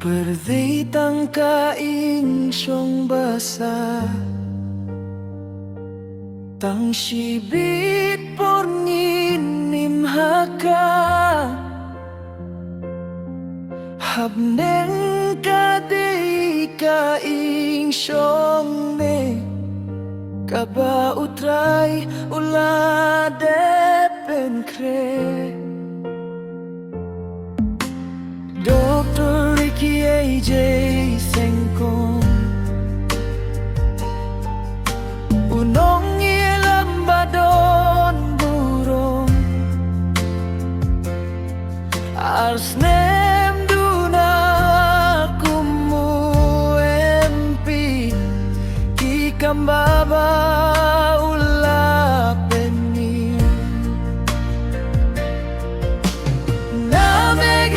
Perdi tang kaing siyong basa Tang sibit porngin nimhaka Habneng kadei kaing siyong ne Kaba utray ula depen kre Dr. Ricky AJ Sengkong Unong ilang badon burong Arsnem duna kumu empi Kikambaba ula penir Nameg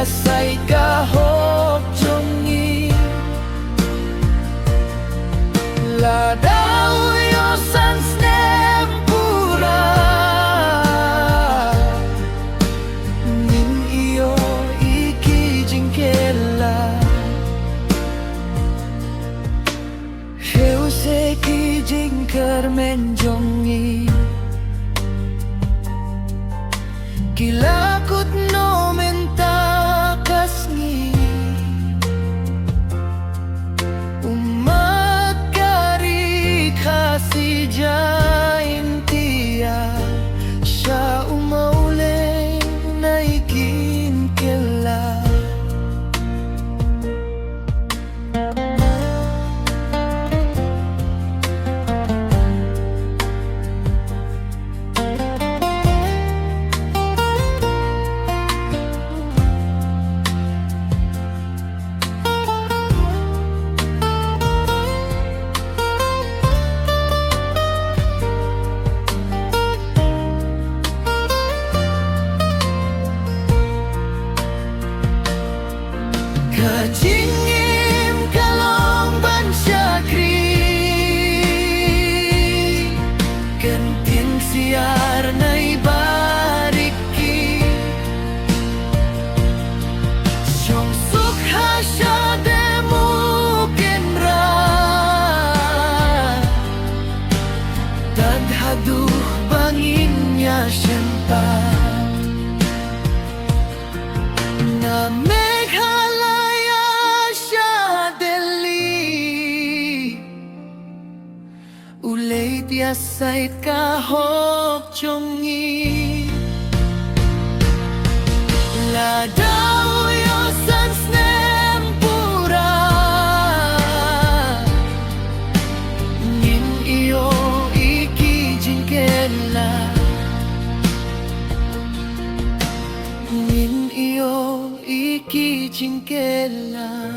Say kahok chongi La daw yo san snem pura Nin iyo iki jingkela Heu se ki jingkar menjongi Kilakut no menta si jain tia siya umaulay na ikin kela Kajingim kalong bansyakri Kentin siar na ibariki Siyong sukha siya demu kenra Dadhadu bangin niya siyenta Na Ulay tiasay kahok chongi La daw yo san snem pura Nin iyo iki jingkela Nin iyo iki jingkela